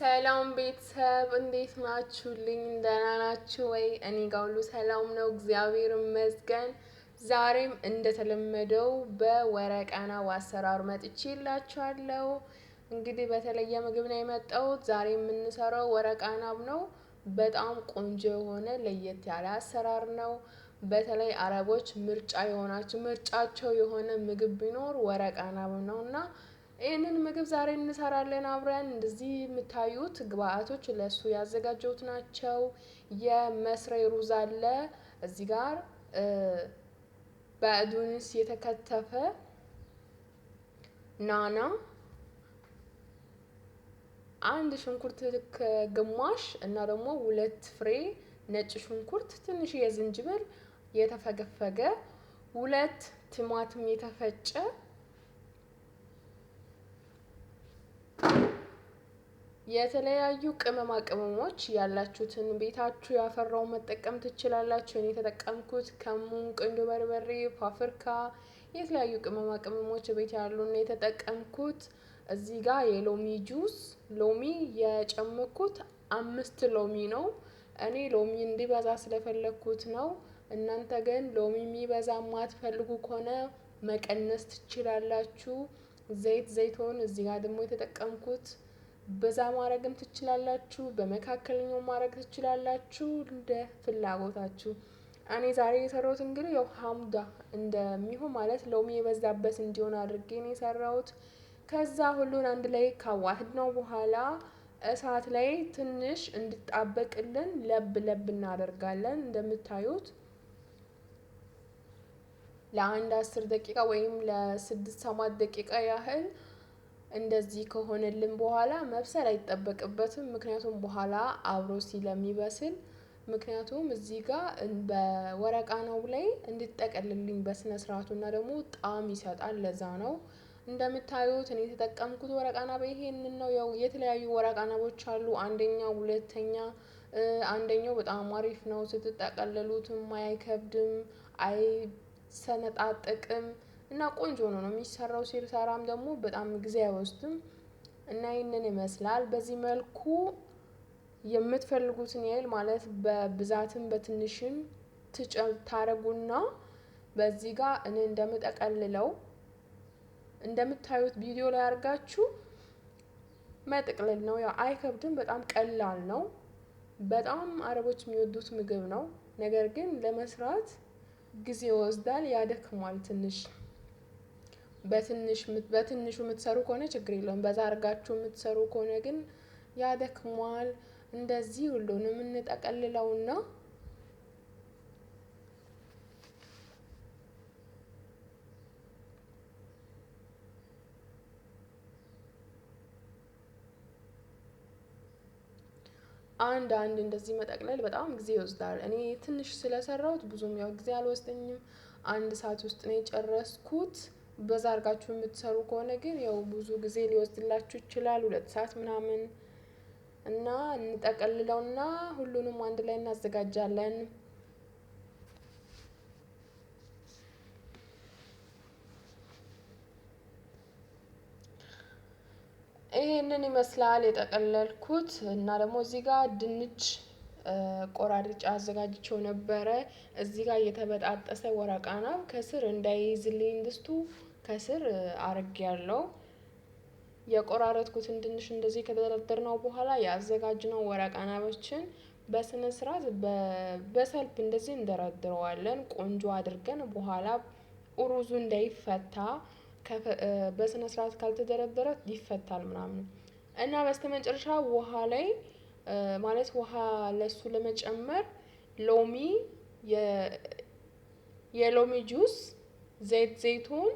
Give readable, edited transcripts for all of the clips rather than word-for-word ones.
ሰላም ቤተሰብ እንዴት ናችሁልኝ? ደህና ናችሁ ወይ? እኔ ጋር ሁሉ ሰላም ነው፣ እግዚአብሔር ይመስገን። ዛሬም እንደተለመደው በወረቀና አሰራር መጥቼላችኋለሁ። እንግዲህ በተለየ ምግብ ነው የመጣሁት። ዛሬ የምንሰራው ወረቃናብ ነው። በጣም ቆንጆ የሆነ ለየት ያለ አሰራር ነው። በተለይ አረቦች ምርጫቸው የሆነ ምግብ ቢኖር ወረቃናብ ነው እና ይህንን ምግብ ዛሬ እንሰራለን አብረን። እንደዚህ የምታዩት ግብአቶች ለሱ ያዘጋጀሁት ናቸው። የመስሬ ሩዝ አለ እዚህ ጋር፣ በአዱንስ የተከተፈ ናና፣ አንድ ሽንኩርት ግማሽ እና ደግሞ 2 ፍሬ ነጭ ሽንኩርት፣ ትንሽ የዝንጅብል የተፈገፈገ፣ 2 ቲማቲም የተፈጨ፣ የተለያዩ ቅመማ ቅመሞች ያላችሁትን ቤታችሁ ያፈራው መጠቀም ትችላላችሁ። እኔ የተጠቀምኩት ከሙን፣ ቁንዶ በርበሬ፣ ፓፕሪካ፣ የተለያዩ ቅመማ ቅመሞች ቤት ያሉን የተጠቀምኩት። እዚህ ጋር የሎሚ ጁስ፣ ሎሚ የጨመኩት 5 ሎሚ ነው። እኔ ሎሚ እንዲበዛ ስለፈለኩት ነው። እናንተ ግን ሎሚ የሚበዛ ማትፈልጉ ከሆነ መቀነስ ትችላላችሁ። ዘይቶን እዚህ ጋር ደግሞ የተጠቀምኩት በዛ ማድረግም ትችላላችሁ፣ በመካከለኛው ማድረግ ትችላላችሁ እንደ ፍላጎታችሁ። እኔ ዛሬ የሰራሁት እንግዲህ ያው ሀምዳ እንደሚሆን ማለት ሎሚ የበዛበት እንዲሆን አድርጌ ነው የሰራሁት። ከዛ ሁሉን አንድ ላይ ካዋህድነው በኋላ እሳት ላይ ትንሽ እንዲጣበቅልን ለብ ለብ እናደርጋለን። እንደምታዩት ለአንድ 10 ደቂቃ ወይም ለ6-7 ደቂቃ ያህል እንደዚህ ከሆነልን በኋላ መብሰል አይጠበቅበትም። ምክንያቱም በኋላ አብሮ ስለሚበስል። ምክንያቱም እዚህ ጋር በወረቃናው ላይ እንዲጠቀልልኝ በስነ ስርዓቱ እና ደግሞ ጣዕም ይሰጣል። ለዛ ነው። እንደምታዩት እኔ የተጠቀምኩት ወረቃናብ ይሄንን ነው። ያው የተለያዩ ወረቃናቦች አሉ። አንደኛው፣ ሁለተኛ፣ አንደኛው በጣም አሪፍ ነው። ስትጠቀለሉትም አይከብድም፣ አይሰነጣጠቅም እና ቆንጆ ነው የሚሰራው። ሲሰራም ደግሞ በጣም ጊዜ አይወስድም እና ይህንን ይመስላል። በዚህ መልኩ የምትፈልጉትን ያህል ማለት በብዛትም በትንሽም ታረጉና በዚህ ጋር እኔ እንደምጠቀልለው እንደምታዩት ቪዲዮ ላይ አድርጋችሁ መጠቅለል ነው። ያው አይከብድም፣ በጣም ቀላል ነው። በጣም አረቦች የሚወዱት ምግብ ነው። ነገር ግን ለመስራት ጊዜ ይወስዳል፣ ያደክማል ትንሽ። በትንሹ የምትሰሩ ከሆነ ችግር የለውም። በዛ አድርጋችሁ የምትሰሩ ከሆነ ግን ያደክማል። እንደዚህ ሁሉንም እንጠቀልለውና አንድ እንደዚህ መጠቅለል በጣም ጊዜ ይወስዳል። እኔ ትንሽ ስለሰራሁት ብዙም ያው ጊዜ አልወሰደኝም። 1 ሰዓት ውስጥ ነው የጨረስኩት። በዛ አድርጋችሁ የምትሰሩ ከሆነ ግን ያው ብዙ ጊዜ ሊወስድላችሁ ይችላል፣ 2 ሰዓት ምናምን። እና እንጠቀልለውና ሁሉንም አንድ ላይ እናዘጋጃለን። ይሄንን ይመስላል የጠቀለልኩት። እና ደግሞ እዚህ ጋር ድንች ቆራርጬ አዘጋጅቼው ነበረ። እዚህ ጋር የተበጣጠሰ ወረቃናብ ከስር እንዳይዝልኝ ድስቱ ከስር አርጌያለሁ። የቆራረጥኩትን ድንች እንደዚህ ከደረደርነው በኋላ ያዘጋጅነው ወረቃናቦችን በስነ ስርዓት በሰልፍ እንደዚህ እንደረድረዋለን። ቆንጆ አድርገን በኋላ ሩዙ እንዳይፈታ በስነ ስርዓት ካልተደረደረ ይፈታል ምናምን እና በስተመጨረሻ ውሃ ላይ ማለት ውሃ ለሱ ለመጨመር ሎሚ፣ የሎሚ ጁስ፣ ዘይቱን፣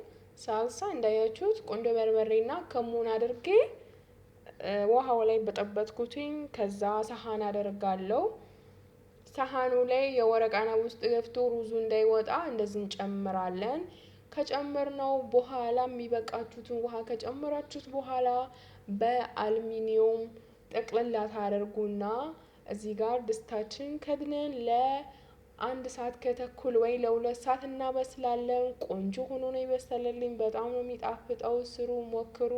ሳልሳ እንዳያችሁት ቁንዶ በርበሬና ከሙን አድርጌ ውሃው ላይ በጠበጥኩትኝ። ከዛ ሰሃን አደርጋለሁ። ሰሃኑ ላይ የወረቃናብ ውስጥ ገብቶ ሩዙ እንዳይወጣ እንደዚህ እንጨምራለን። ከጨመርነው በኋላ የሚበቃችሁትን ውሃ ከጨመራችሁት በኋላ በአልሚኒየም ጠቅልላ ታደርጉና እዚህ ጋር ድስታችን ከድነን ለ1 ሰዓት ከተኩል ወይ ለ2 ሰዓት እናበስላለን። ቆንጆ ሆኖ ነው የበሰለልኝ። በጣም ነው የሚጣፍጠው። ስሩ፣ ሞክሩ።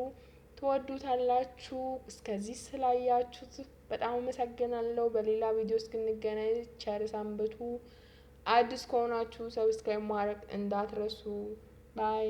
ትወዱታላችሁ። እስከዚህ ስላያችሁት በጣም አመሰግናለሁ። በሌላ ቪዲዮ እስክንገናኝ ቸር ሰንብቱ። አዲስ ከሆናችሁ ሰብስክራይብ ማድረግ እንዳትረሱ። ባይ